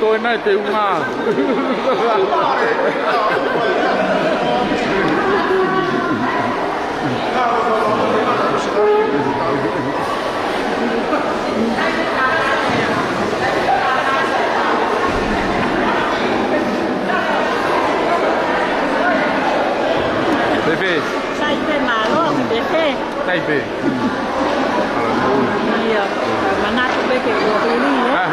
tôi này thì cũng à Bebê. Sai pe malo, bebê. Sai pe. Iya, mana tu bebê que eu ini ya.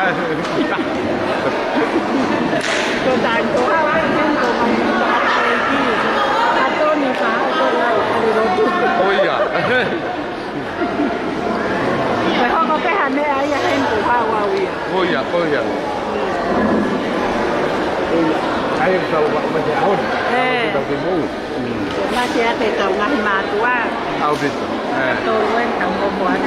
Kau dan kau awak kan kau mahu buat lagi. Atau ni kau atau ada rodu. Oh iya. Kalau kau ke hane ayah yang kau bawa dia. Oh iya, oh iya. Air tahu macam tahun. Tahu timu. Masih ada tahu ngai matua. Tahu itu. Tahu kan kamu buat.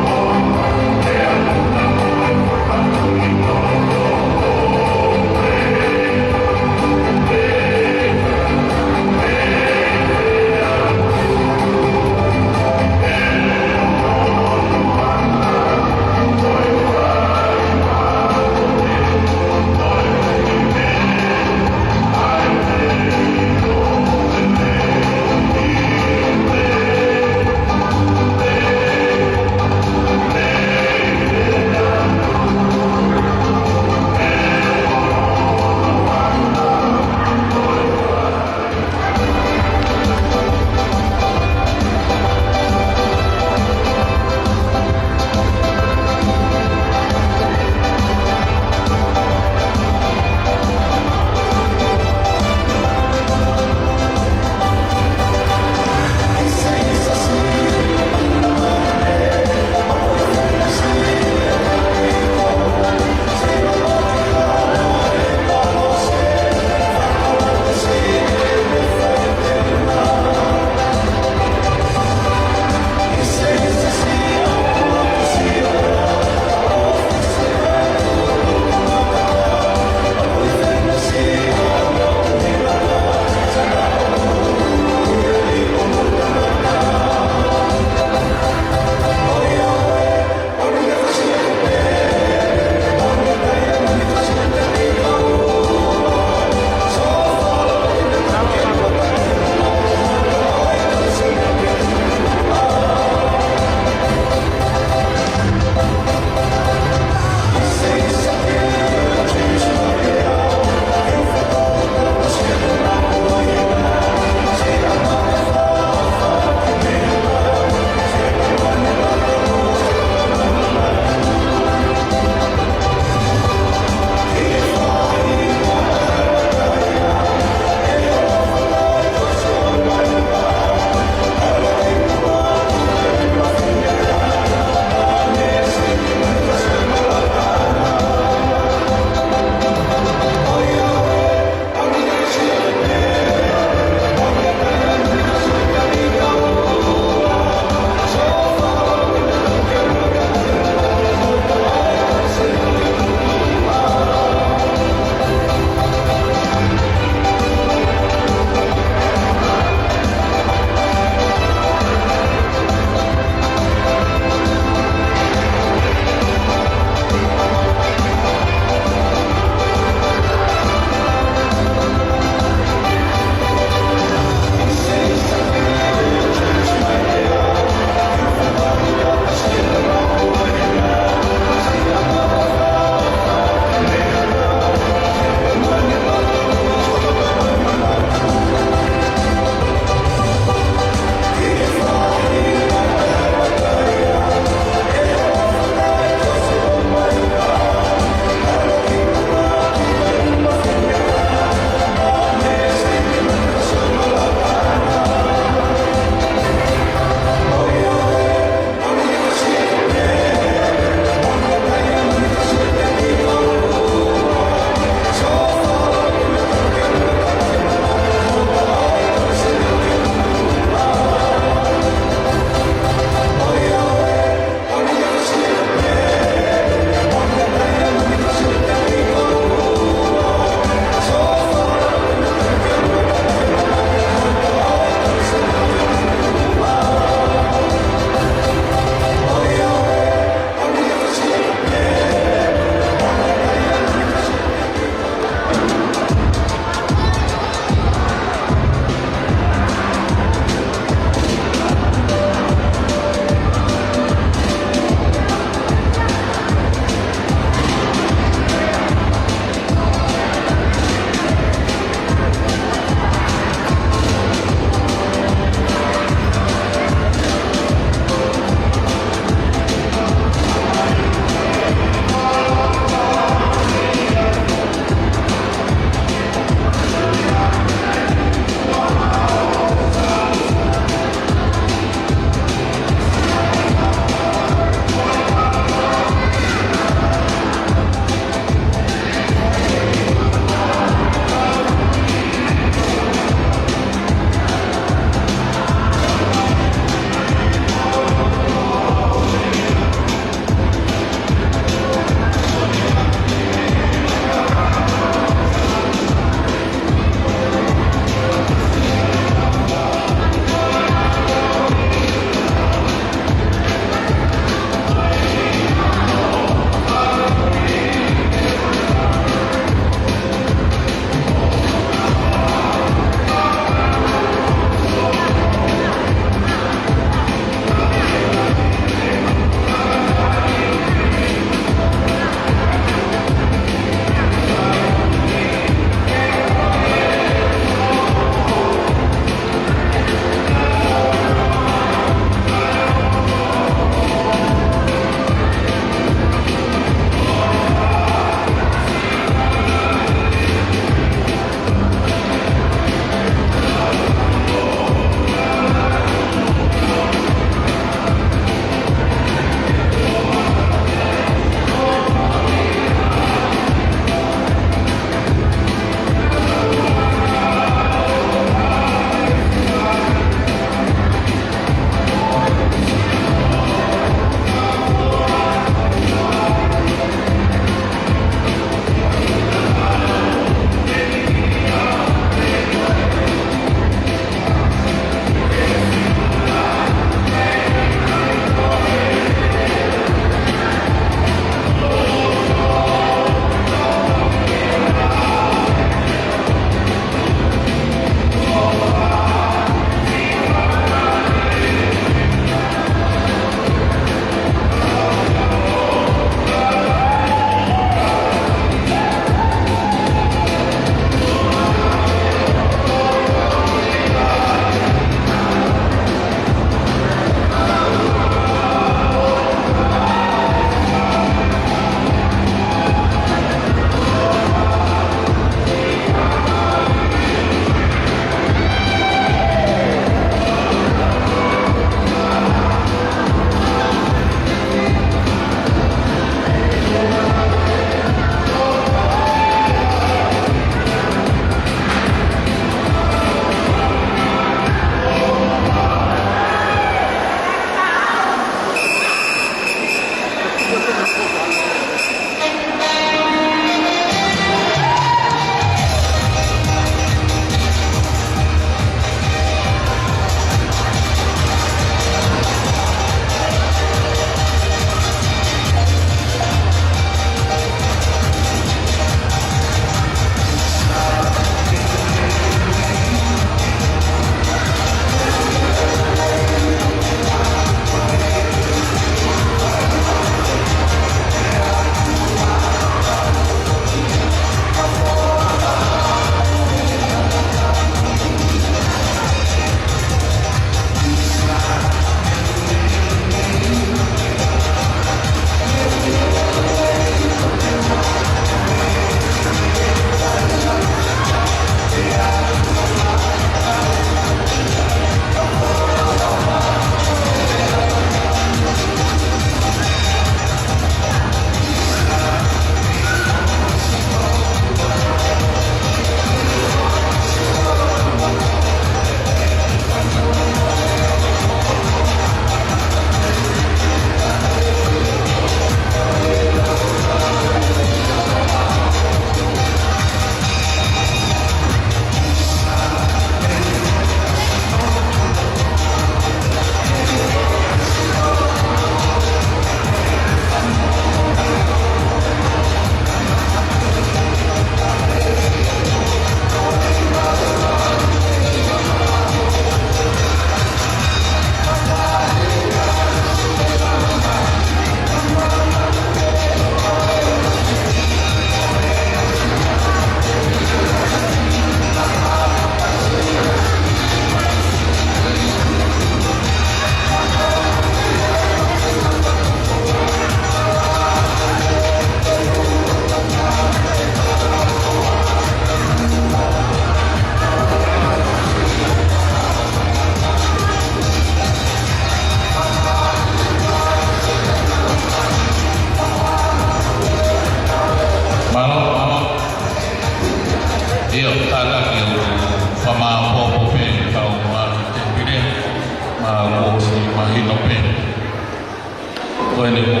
Koe ni ku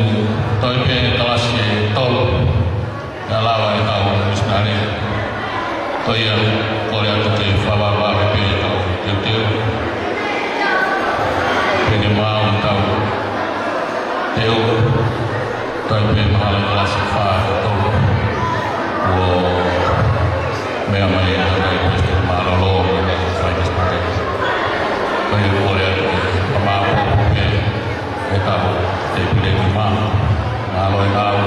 toi pe talasi e tolu. Nga lawa e tau misnari. Toi a kore atu te whawawawe pe e tau teu teu. Pene mau tau teu. Toi pe mahala talasi wha e tolu. Ua mea mai e tau te mahalolo e whai misnari. Toi a kore atu te mahapopo pe e tau te pile ki maa. Ngā loe ngāu.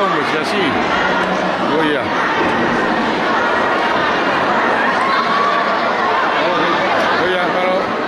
vamos, así. Voy a. Voy a, pero.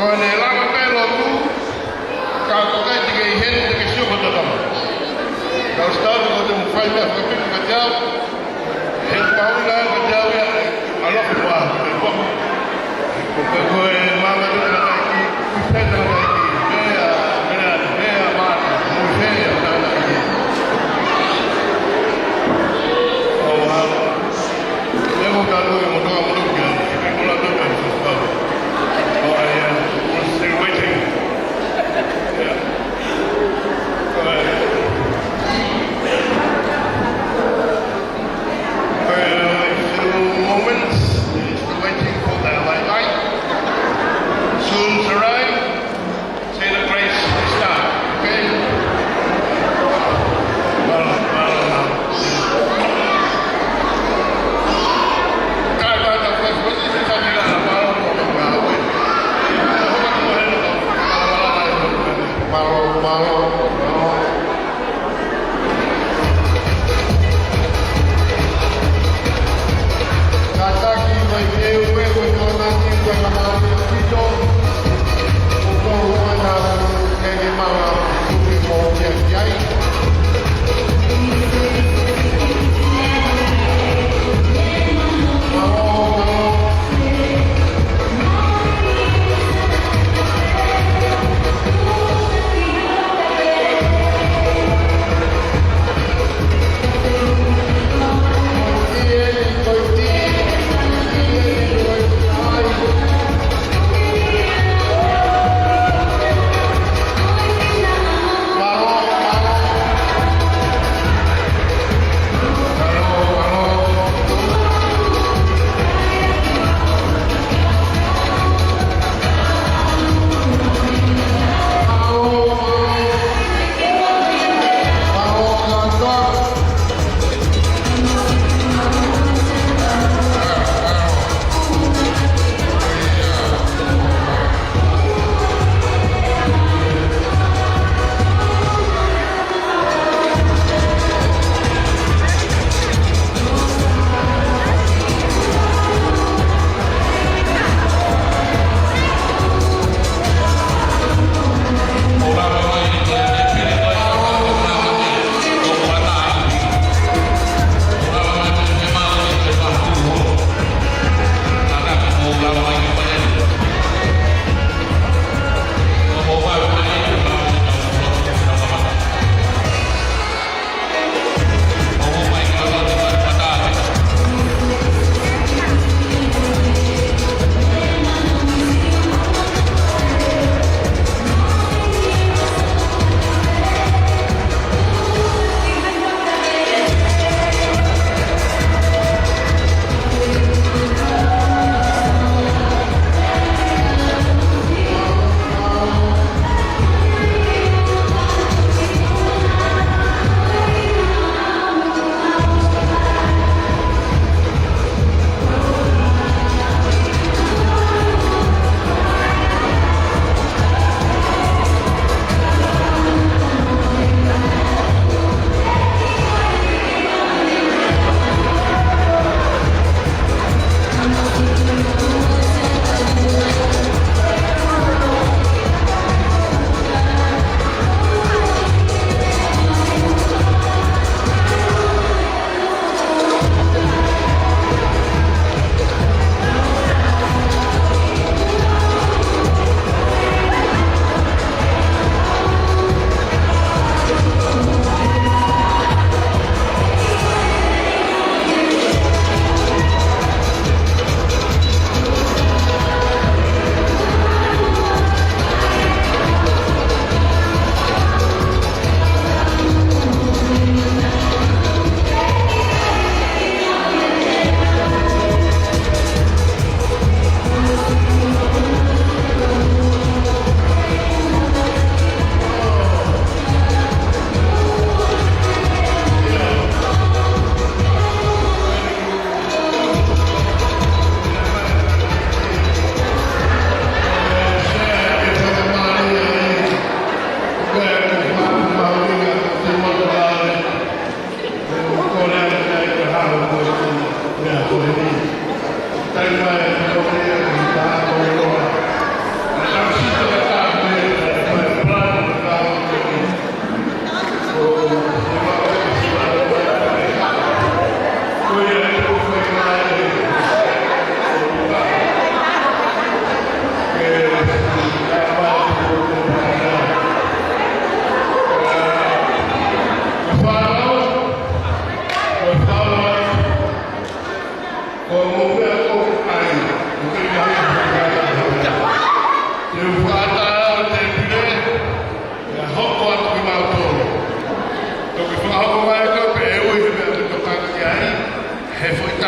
Còn này là cái lò tu, cả cái gì hết cái siêu vật đó. Kalau start dengan five dah, tapi kerja, hết bao nhiêu kerja ya, Allah kuat, kuat. Kau mana tu nak lagi, kita nak lagi, dia mat, mungkin nak lagi. Oh, dia bukan tu yang mudah kan, tapi mula tu kan susah. Oh, ya, still waiting. Yeah. Moments still waiting for the light. Soon arrive. Say the grace start. Okay.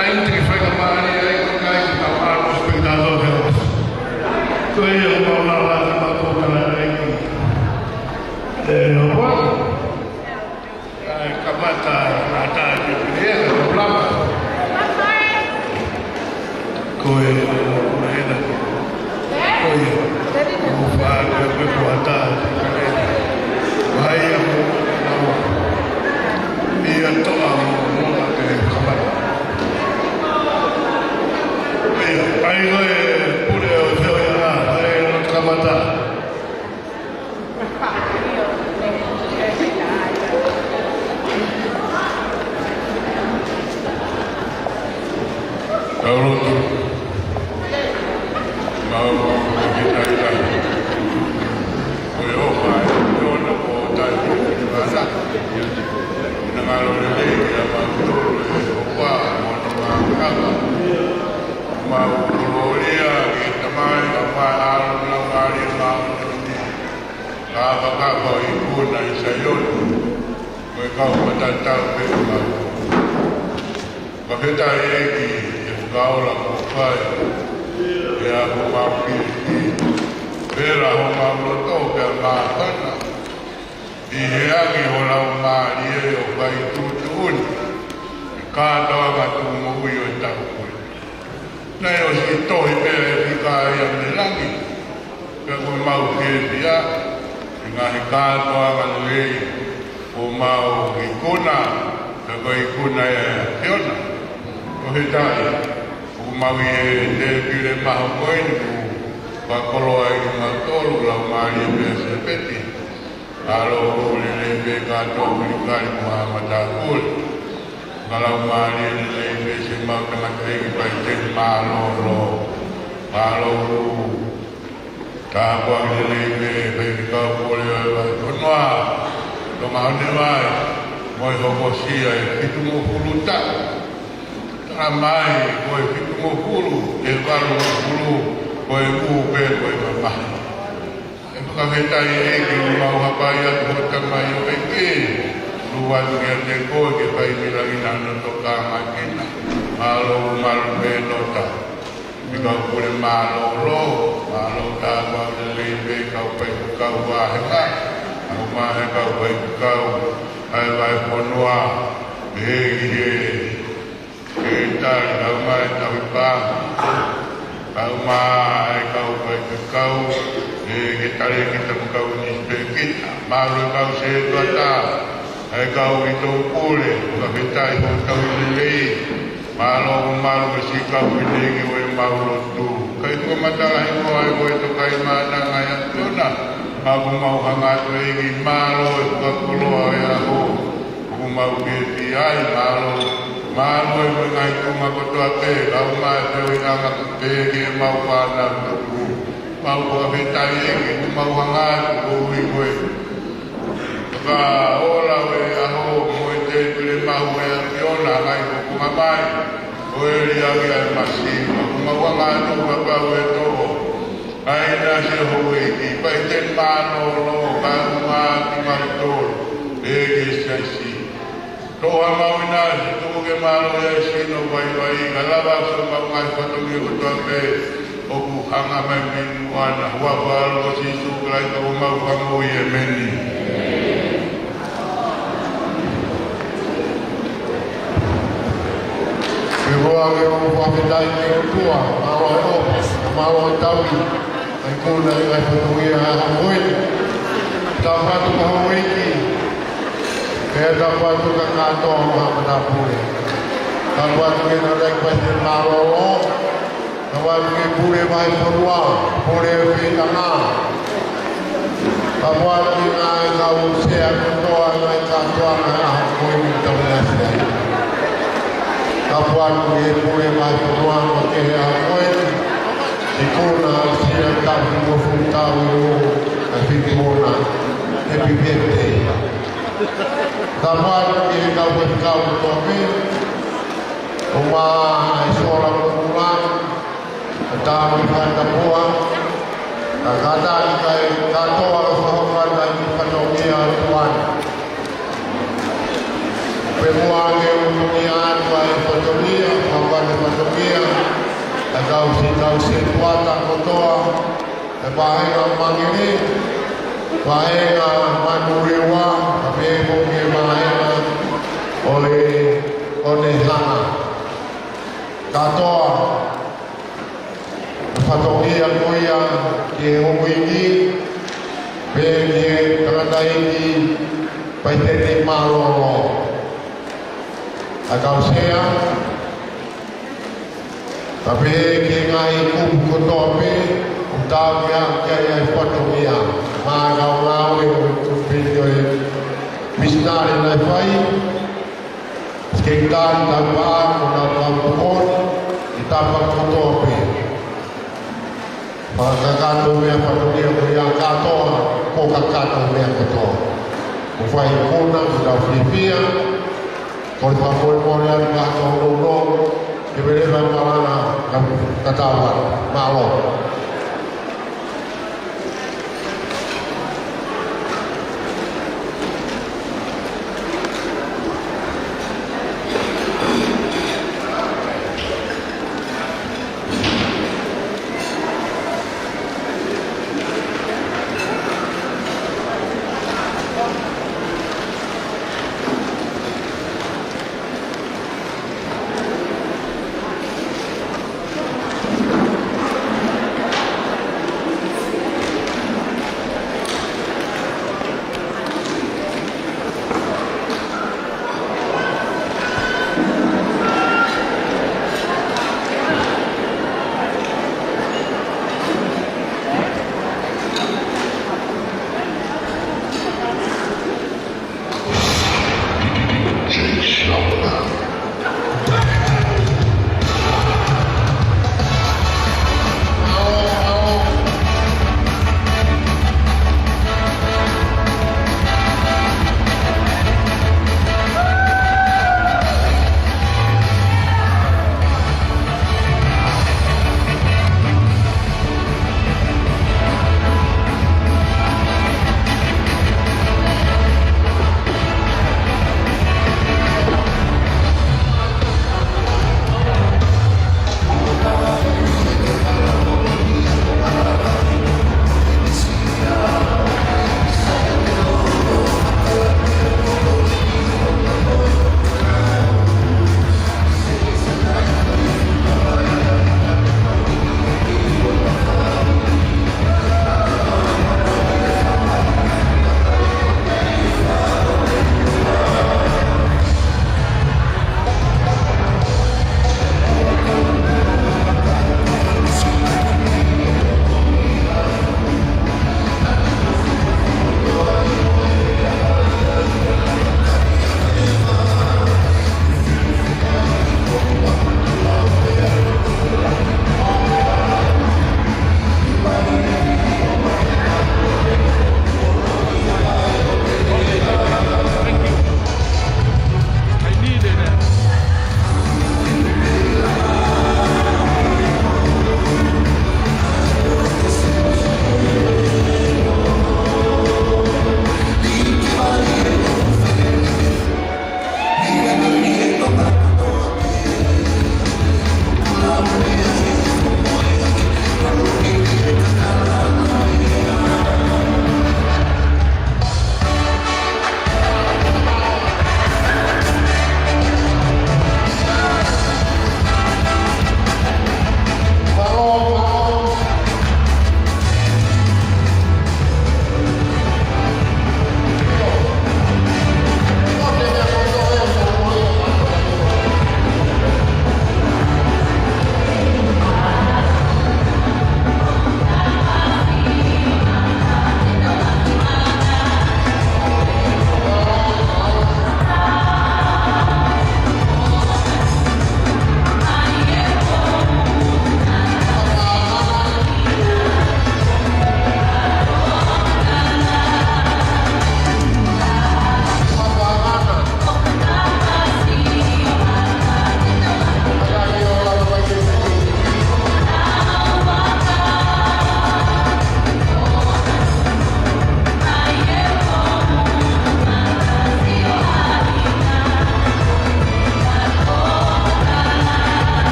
time to find a man here, guys, now I'm speaking out of him. So you know, now I'm talking like what? Kamata, Nata, the Blama. Koi, Mahena. Koi, Ufa, Kuata, Bahaya, Ia Toa, Kamata. Ai, Pure, Oceana, Kamata. Pemuange utumian wa ekonomia Tau se tuata kotoa e pahenga mangini pahenga manurewa pahenga ke pahenga ole hana katoa patokia koia ke hoingi pe ke kanadaiki paitete malolo akausea tapi ke ngai kupu kotope utavia kaya patokia magau lawe video misnari na fai sekitar tanpa pun kita kotope pagkakato me patokia kuya kato ko kakato me koto ufai kuna da Filipina por favor poner kato no que veremos malana katawa malo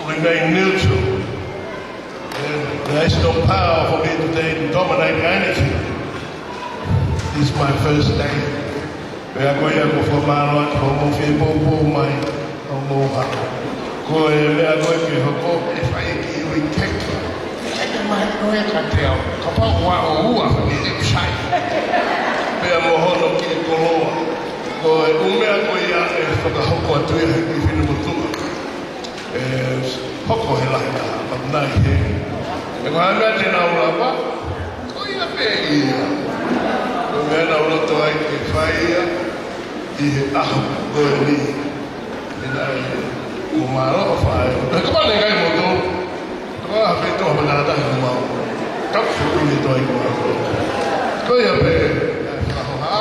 Remain neutral. There is no power for me today to dominate anything. This is my first day. We are going to for my Lord, for my if I give we take my way to tell. Kapau wa ni sai. Be mo hono ki koloa. Ko umea ko ia e whakahoko atu ia ki whinu mutunga. Hoko he lai na, nai he. E ko hanga tēnā urapa, ko ia pe ia. Ko mea na uroto ai ke whai ia, i he aho ko e ni. E nai, ko maro o whai. E ka pane kai moto, ko a hawhi toa manata he kumau. Kap fuku ni toi ko ako. Ko ia pe, whahoha.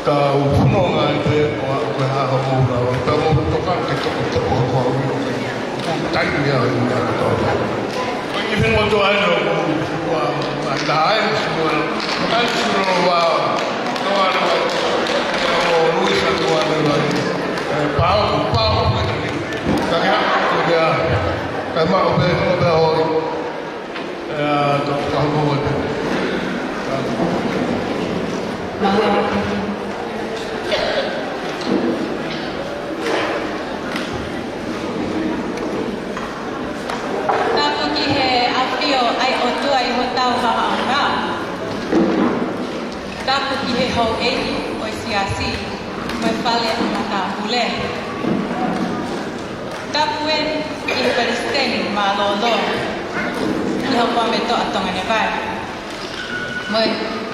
Ka upunonga i te o a koe haha mōra o ta mō toka ke toko toko ko a ui o ke tai mea i mea katoa. Ko i whinu atu ai no ko a tae o sua kai sura o wa toa na wa o Luisa toa na wa pao ko ni ka ka ko ia ka ma o be o to ka ho o te Tapu ki he hau ehi o siasi, mo whale ana ka hule. Tapu e i Palestine ma lolo, i hau pa me to atonga ne vai. Moi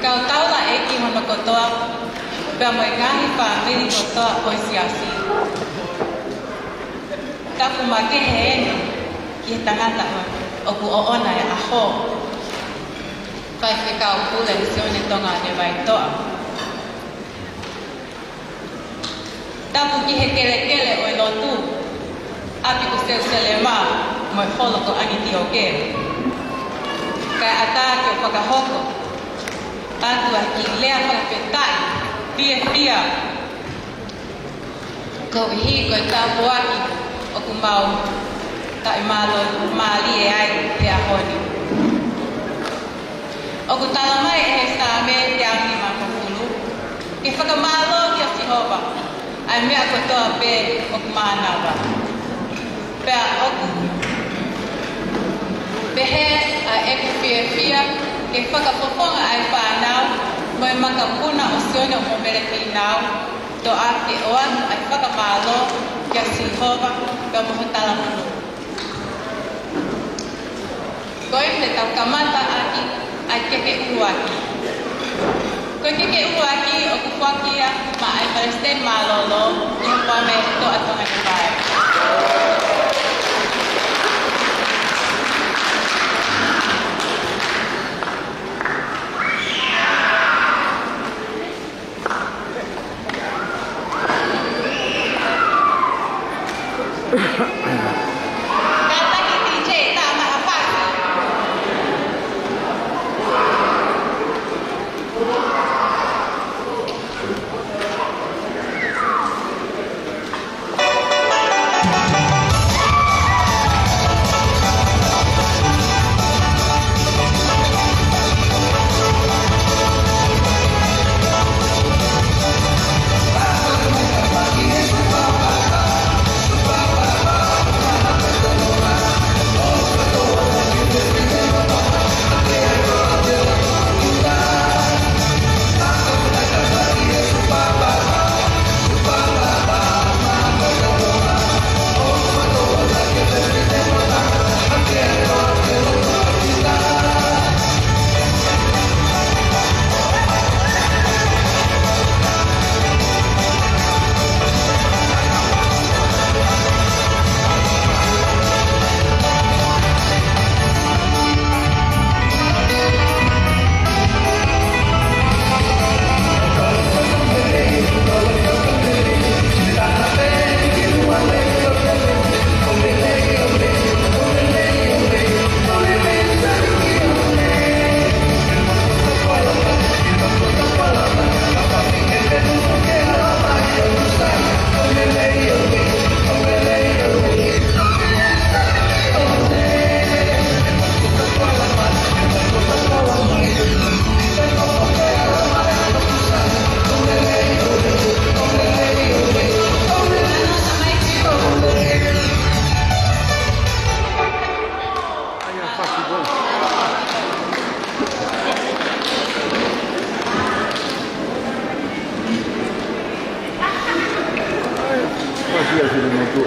kau tau la eki hono kotoa pe moi ngahi pa meri kotoa o siasi. Tapu make hene ki tangata o ku ona ya aho. Pai ke kau pula sione tonga ne vai toa. Tapu ki he kele o lotu. Api ku selema moi holo ko ani tioke. Kai ata ke pakahoko. Tanto aqui lea para petai, pia. Kau hi kau tahu aqui, aku mau tak malo mali ai te ahoni. Aku tak lama esta me te aki makufulu. Ke faka malo ki si hoba. Ai me aku to pe ok mana ba. Pe aku pehe a ek pia. Ke whakapoponga ai whanau, moi makapuna o sione o momereki nau, to ake oan ai whakamalo kia sihova ka mohotala munu. Koe te tau kamata aki ai keke uruaki. Koe keke uruaki o kufuakia ma ai Palestine malolo i hapame to atonga ni vai.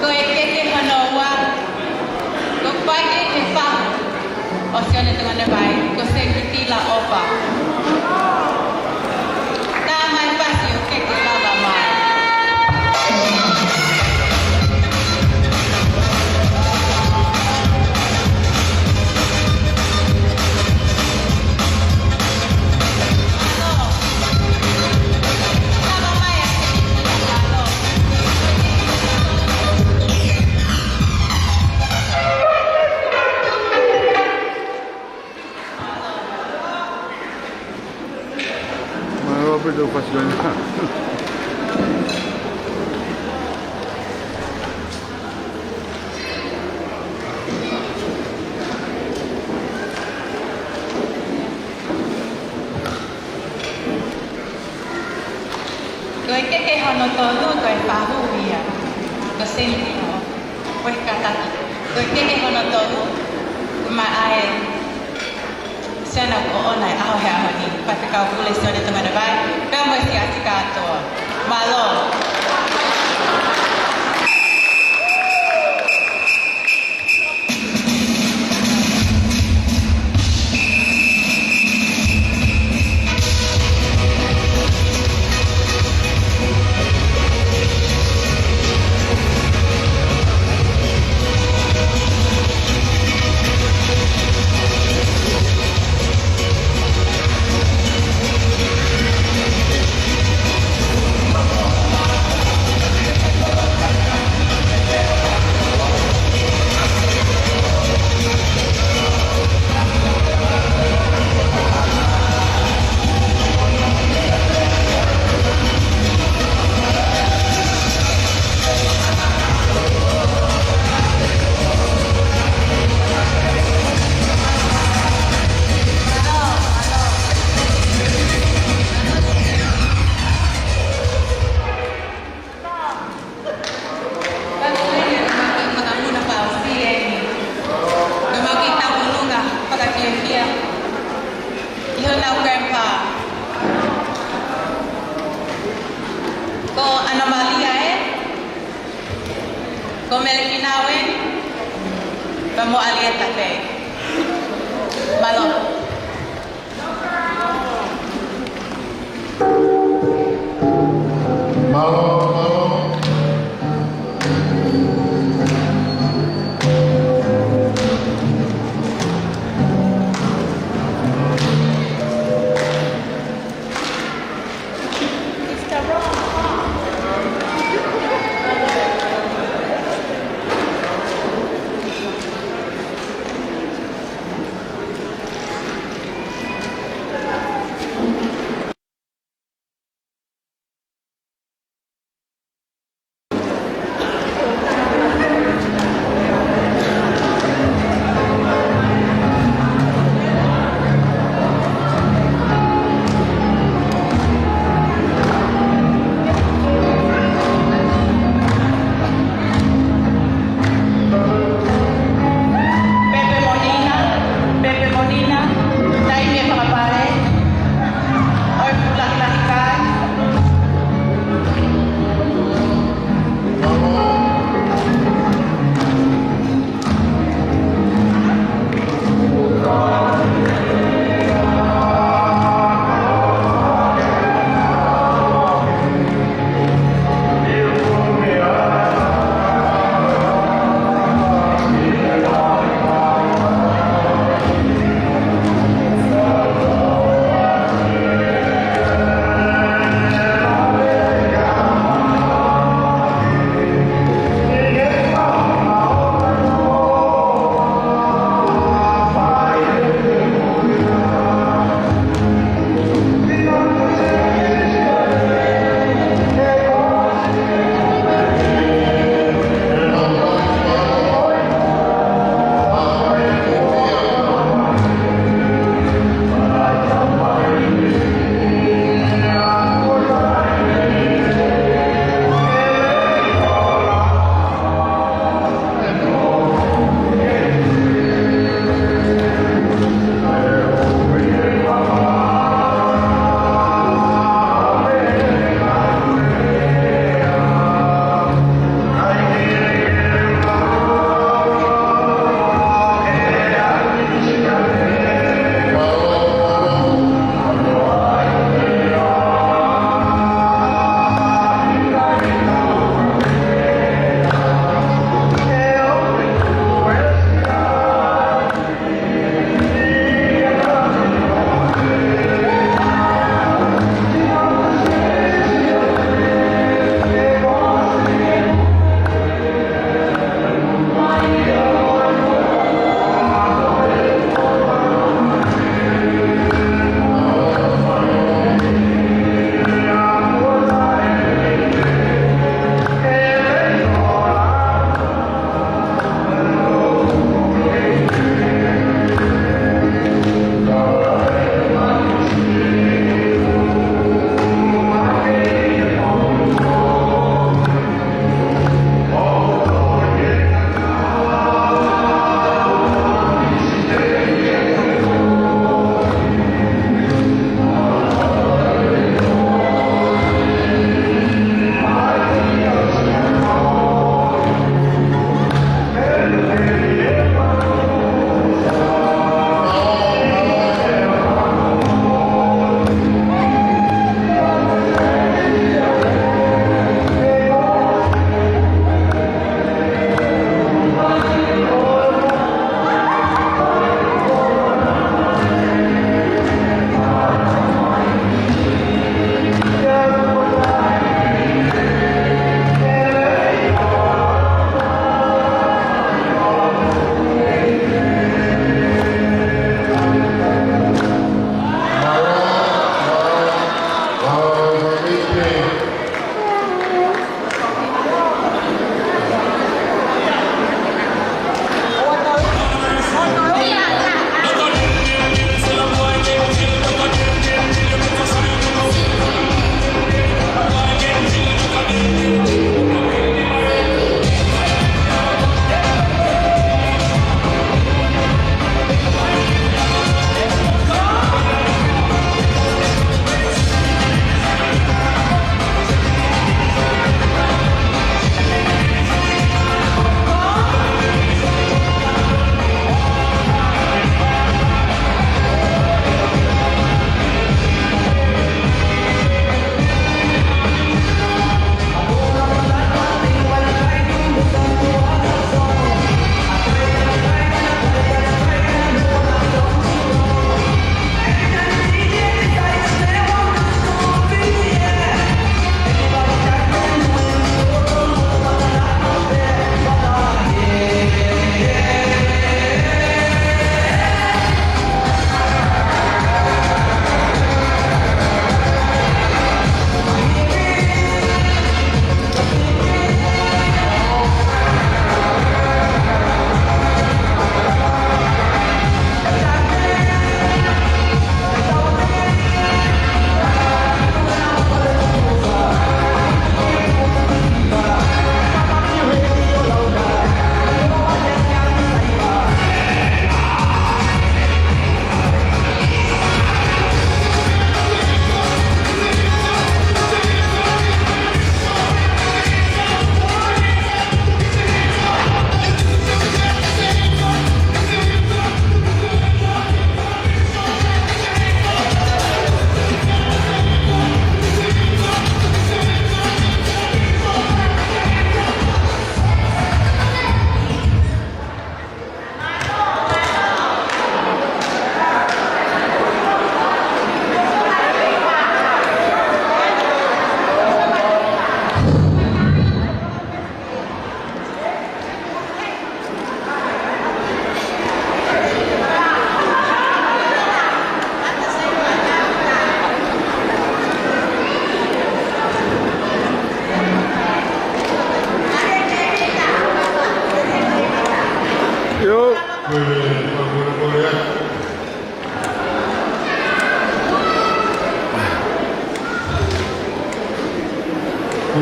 Koe keke hanoa, ko pake e wha, o sione tangana vai, ko se kiti la opa. Tā mai pasi o keke lava mai. Preocupación. Koe keke hono tolu koe whahuia, ko senti ho, koe kataki. Koe keke hono tolu, ma ae sena ko ona e aho hea honi, pate kau pule sione tangana vai, pea mo si ati katoa. Malo. Melkinawe, Bamo Alietape. Malo.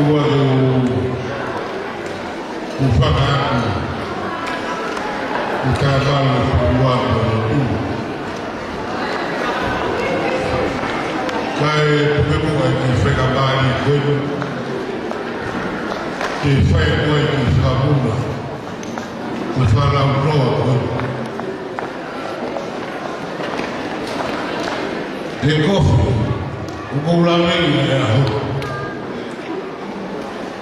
keluar ufahamu utabala keluar itu kai pukul di Fekabali itu di Fekabali di Sabuna Usalam Road di kofi ukulami ya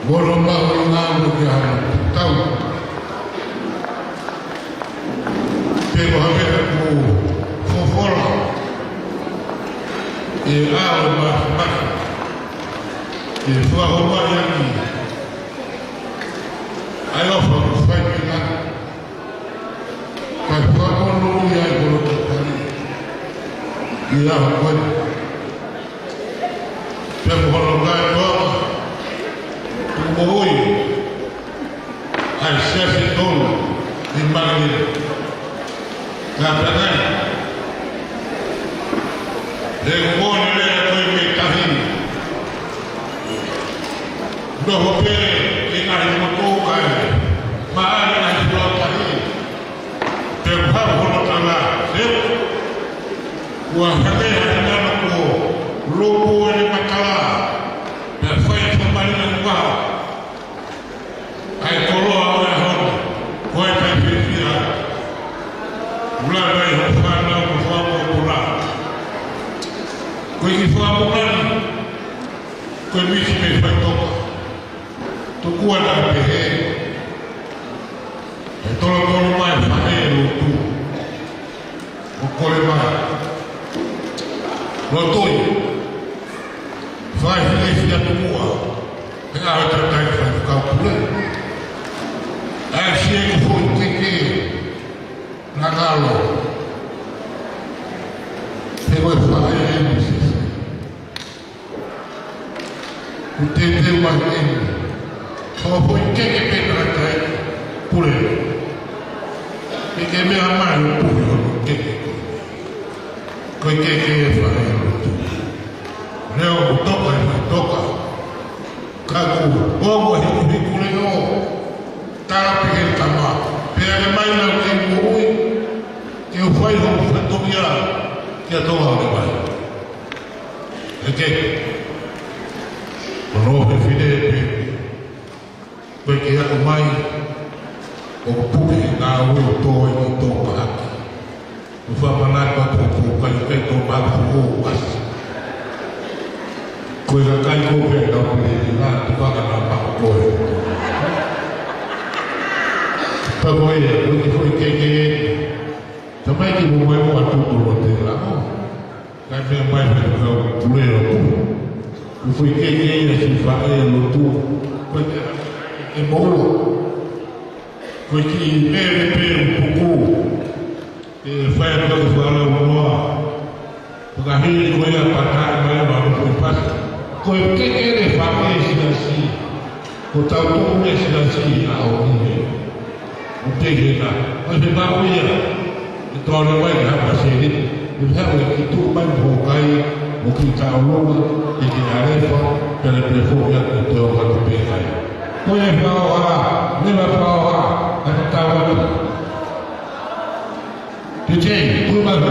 bolong lalu yang tahu pero habis aku fofola mas suara orang yang ayo fight kita kalau orang yang berkali dia buat permohonan doa Mui al-Syafi Dol di Maghrib katakan Rekmon ini aku ingin tahin Doa beri Ina dimutukan Ma'ala Ina tahin Tebhar Allah Ta'ala Sip Wahane Hananku Lupu ini makala Berfait kembali dengan kau Hai tolo awak hon, kau tak berfikiran. Bulan bayi hafana berfaham bulan. Kau ini faham bulan, kau mesti berfaham. Tu kuat dah behe. Tolo mai faham lutu. Kau lemah. Lotoi. Faham ini sudah tua. Tengah ada tak kau pulang. Asyik pun tinggi Nagalo Tewa fahaya ini sisi Kutete wahini Kau pun tinggi penerantai Pule Kekeme amal Pule Kekeme Kau kekeme fahaya Leo toka Kagu Bobo hiku leo Tara pikir kama, pihak main lagi mui, kau fai hong fatum ya, kia tahu apa baik. Okey, roh fide, berkira umai, opupi nahu to bahak, ufa panat opupu kai to bahak pas. Kau akan kau berdau berdiri, tu akan nampak kau. Pagoi ya, tu foi keke. Sampai di rumah waktu turun dari lama, kan dia main dengan pulai tu. Tu foi keke ya sifat yang tu, macam embolo. Kau ki bebe buku, file tu soalan semua. Bukan ini kau yang pakai malam baru kau pas. Kau keke ni pakai sinasi, kau tahu tu ni sinasi awak ni. Mungkin ada bahawa itu orang lain yang masih ini lihat itu banyak mungkin tahu ini ada dari telefon yang itu orang berpikir boleh bawa ni bawa ada tahu jadi tu baru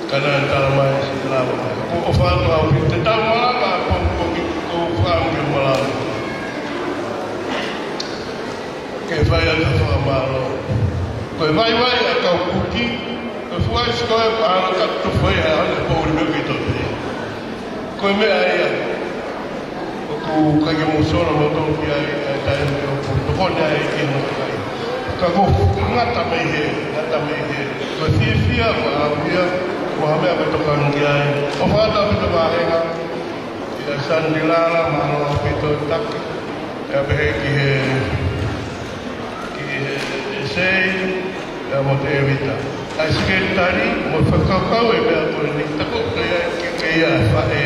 Karena antara main Islam, aku faham, kita tahu apa pun kau faham Koe vai a kau kuki, koe fuai skoe pāra katu whai a hana pōri meu ki tō te. Koe mea ia, o ku kage mōsora mo tō ki ai tai me o ku tokone ai ki no kai. Ka ko ngata mei he, koe whiwhia ko a whia, ko ha mea me toka ngi ai. O whāta me te wāhenga, ia Sandilala, mano pito taki, ia pehe ki he sei, ia mo te evita. Ai sekretari, mo whakakau e mea koe ni tako ke ia whae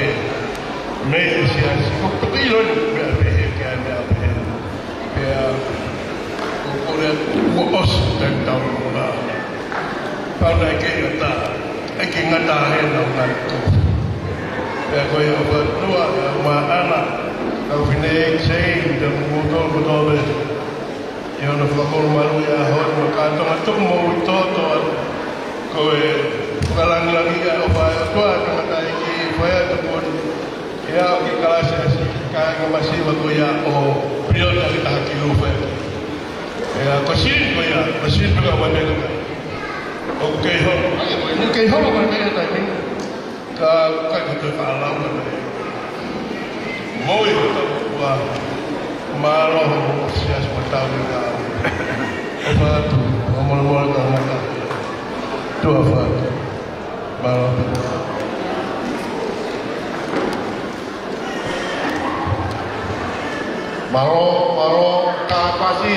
mei e si asi. Ko toki ironi mea pehe ke ai mea pehe. Pea, ko kore ua osu tai tau mga. Pauna e ke ia tā, e ke ngata he nau ngari tō. Pea koe ia whanua, ia ua ana, kau whine e sei, te mōtoro e ona whakakoro maru ia hoi ma kātonga tuku mō i tōto anu. Ko e whakalangilangi ia o whae o toa tangata i ki whae atu koni. E ao ki kalase asi kāinga masiwa ko ia o priona ki taha ki luwhe. E a kosiri ko ia, kosiri tuka wanega kai. O kei hono, ni kei hono ko mea tai minga. Ka kai kutu whaalau na mea. Moi ko tau kua. Maroho sias matau ni ka. Apa tu? Omol-omol ka ngata. Tu apa? Maroho. Maroho ka pasi.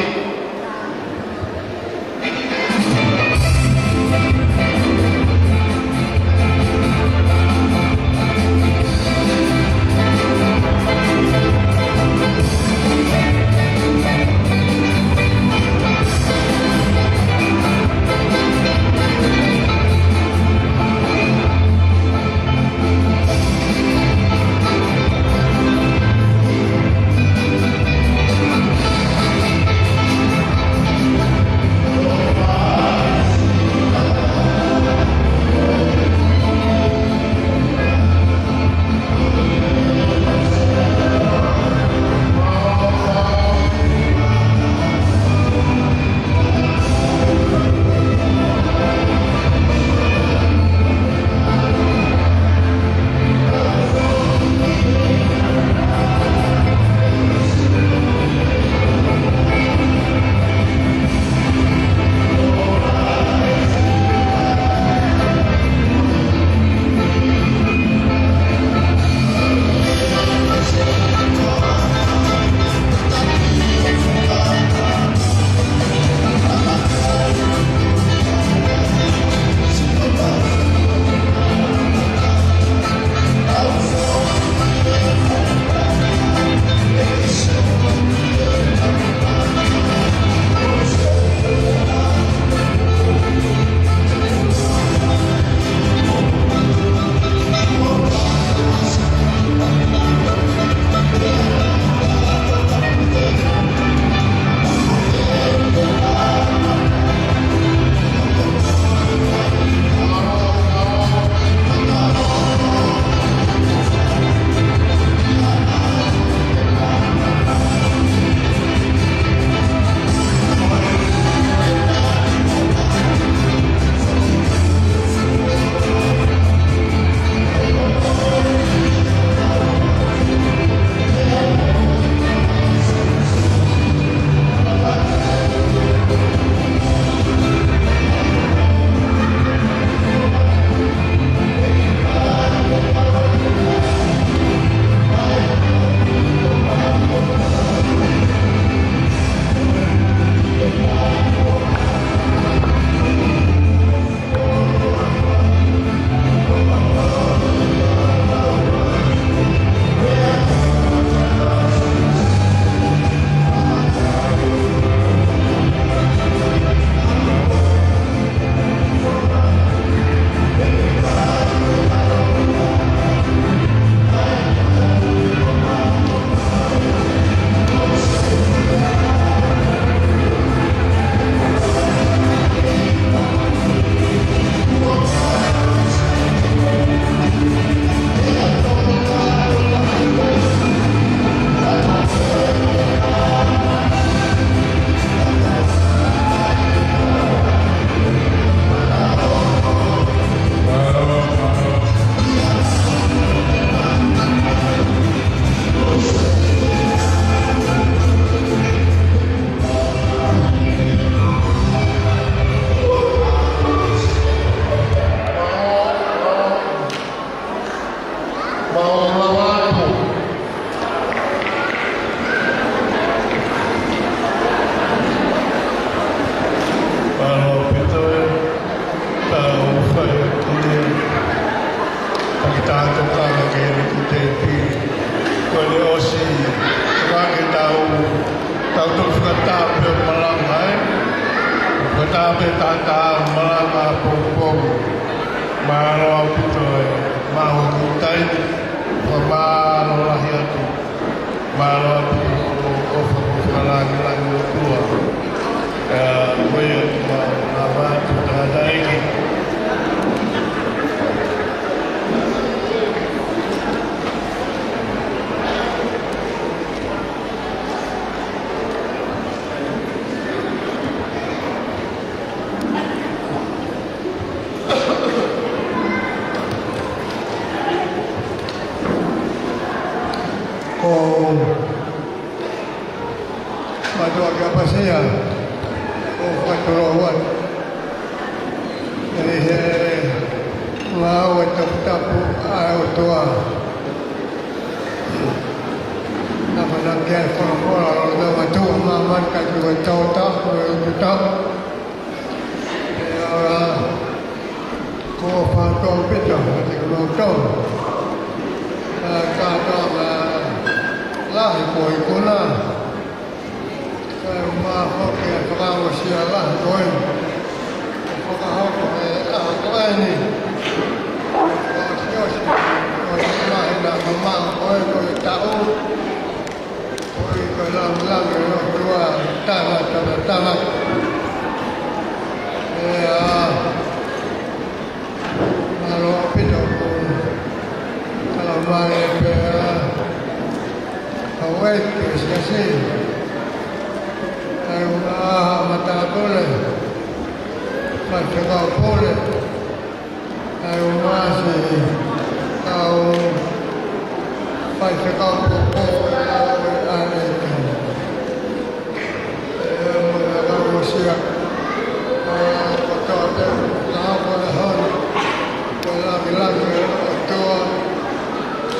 tau tu kata pe malam hai kata pe tata malam pom maro pitoi mau tai pamalo lahiatu maro ofu lang tua we ma tu ada ini Madu agak pasaya, paturawan. Mau tapu tua. Nama nakal orang nama tu maman kaju tahu tak. Kau patut betul, kalau tahu. Kata lah boy kuna. Ma hoke kalau sialah koin. Kalau kau ni. Kalau hendak memang kau tahu. Kau lam dua tamat. Kalau pindah pun kalau main kau kasih. Mata boleh, macam kau boleh. Ayo masih kau macam kau boleh ada itu. Kau siap. Kau tahu tak? Kau boleh hon. Kau lagi tua.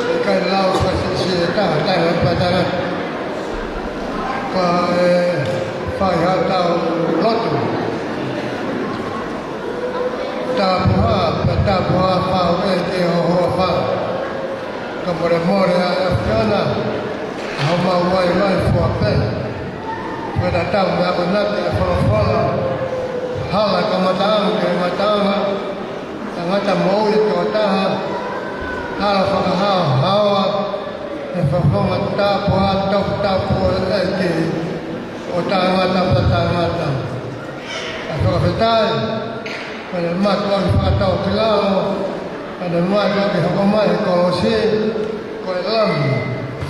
Sekarang lau kasih tak lepas phải tàu lót ta phua phao cái hồ phao cầm một mồi Afghana họ mau quay phua cái người ta trồng ra bên đó thì phô họ là cầm mà tao người ta mua cho ta họ là họ thì phô mà ta phua cái gì Utama Atau betul pada mat orang atau kelau pada mat orang hukumai kalau si kalau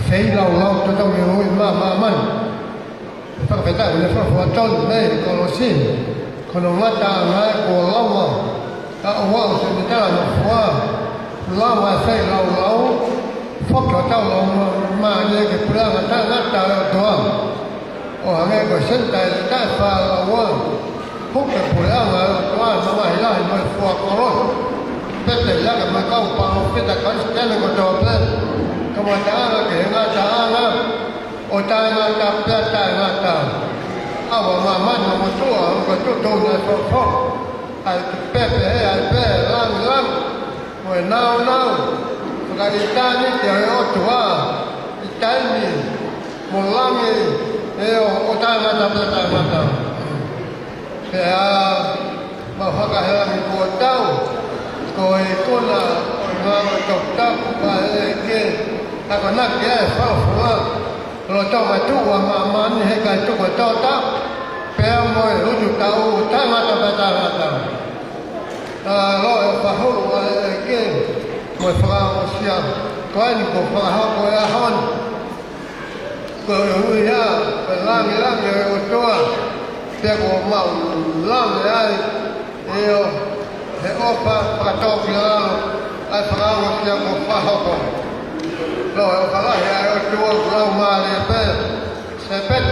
sei lau tetap menunggu man tak betul boleh berbuat ni kalau si kalau mat tangan kalau awak sebentar nak buat lama sei lau fok tahu lau mana ke pulang tak tahu orang yang sentai tak faham awak, bukan pulang awak nama hilang berfuak orang, betul lah mereka upang kita kan sekali kita betul, kemudian kita jangan, otak tak, awak maman nama tua, kita tu nak fok, pepe, lang, now, sekali tani dia tua, tani, mulangi. Utama mata. Ya, bahawa kahela mikut tahu, koi kuna, koi ngam tak, ke, aku nak dia faham. Kalau tahu macam aman, hekai tu tahu tak, permoy rujuk tahu, utama mata. Kalau faham, ke, koi faham siap, koi ni koi faham, koi ahon. Kemudian lang yang tua, dia mau lang dia, apa patok dia, asal dia mau faham. Kalau yang tua kalau malah sepet,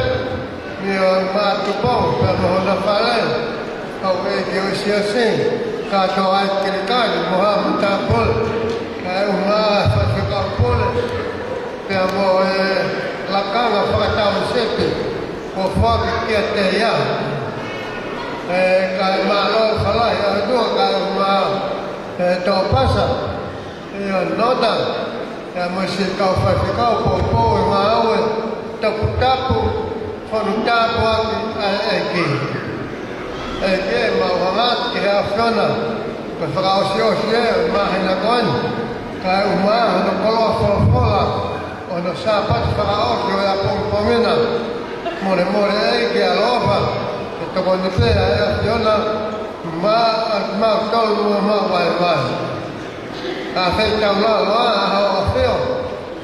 dia matu pun bermohon falas, kau dia siasing, kau kirikan Muhammad Tabul, kau masuk pun, dia mau lakang apa tahu sepi, kau kita ya, kalau malu salah itu kalau tahu pasal, nota, mesti kau popo mau tapu Fonta buat eki. Eki mau hangat kira sana. Keserau sia-sia mahinakan. Kai umah no kolosol-kola. Ono sapat serau kira pom-pomina. Mole-mole eki alofa. Itu kondisi ya sana ma tol ma wai-wai. Akhir tahun lalu awal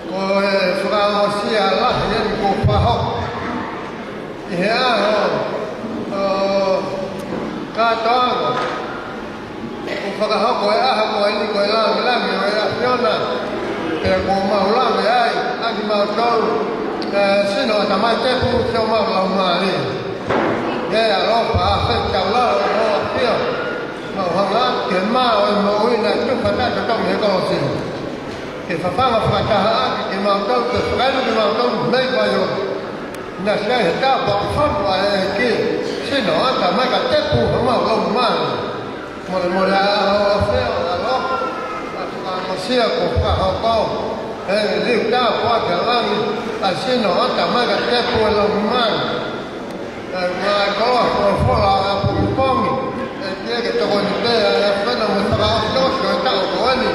ko serau sia lah yang ko faham. Ya, kata Ufaka hako ya hako ini ko lang ya fiona pero ko maulang ya agi mau tol sino tamate pu so mau lang mali ya lo pa fe chao la lo fio mau hanga ke mau mau ina tu pata to tong ne ko sin ke fa fa fa ta ha ke mau tol ke fa ke mau tol mai ba yo na sai ta ba fa wa ke sino tamate te pu mau lang mali Mole feo alo sia ko fa ho li ta kwa ka lang asino ta ma ka te po lo man ma ko fo la pu pom e ke to ko te fa na mo ta ko ko ta ko ni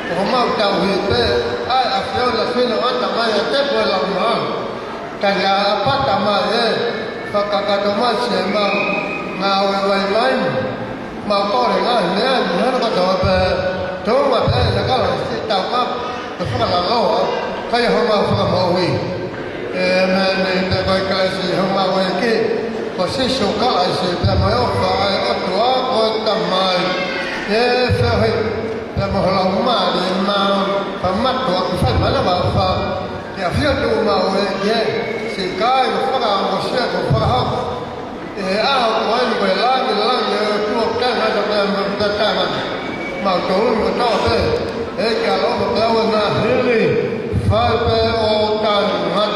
ko ma ta wi te ai a feo la sino ta ma ka te po lo man ka ya pa ta ma e fa ka to ma se ma na wai mà có thể là nó có chỗ về chỗ mà thế là có là tàu pháp nó là lâu cái hôm nào phải mua huy nên coi cái gì hôm nào vậy kia có sĩ số có lại gì là mới phải ở chỗ có tầm mai thế phải là một lòng mà để mà phải mắt của phải mà nó bảo phải thì phía chỗ mà vậy kia thì cái phải là một xe của phải học có những người lang chuột cái này là cái mà chỗ người ta thế cái đó một cái vấn đề really phải về ô tan hết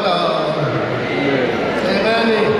amen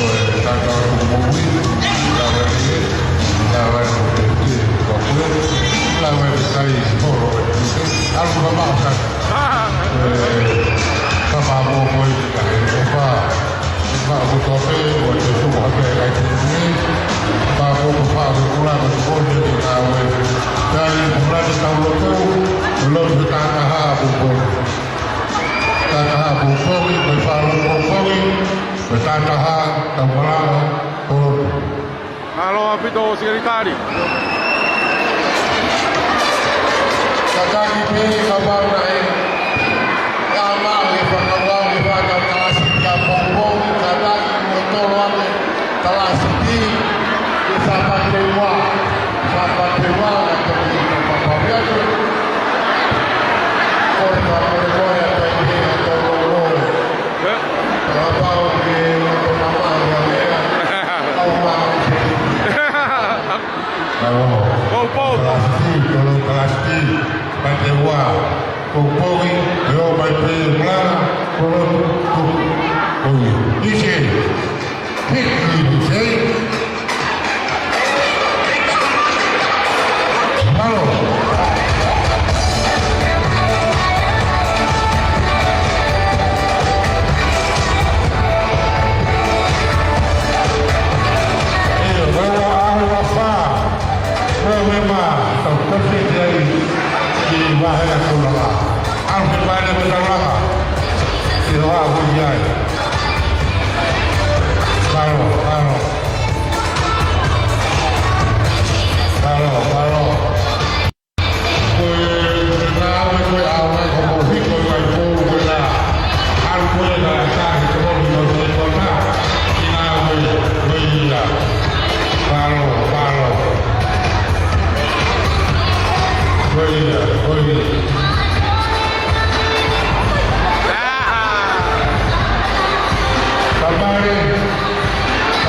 Pues tanto como muy, la verdad, la verdad, algo más, sama mau boy lupa butuh apa buat itu buat kayak ini baru lupa pulang betul jadi awal dari mulai tahun itu belum bertahap bukan bertahap tahun turun. Halo Apito Sekretari. Kakak ini kabar naik. Lama lepas awal lepas kelas tiga pompong kadang motor kelas tinggi sampai dewa atau di apa tu korban yang pergi atau lorong kalau di nama yang tahu kalau kelas tinggi dewa Kumpuli, yo bayi pelan, DJ, DJ, halo. Bahaya ulama, al-Qur'an berulama, sirah hujai, kalau, kue awal kamu hidup kau bela, al-Qur'an dah kamu hidup kau iya, kalau.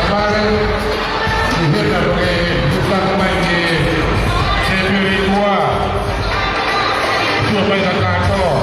Kemarin dihina pakai tukang main di Sebiri tua, itu pakai kantor.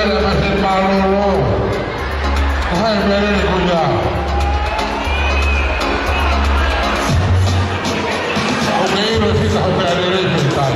la va a ser malo, ay, ver cuidado. Ok, no necesitas operar el mental.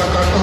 Pero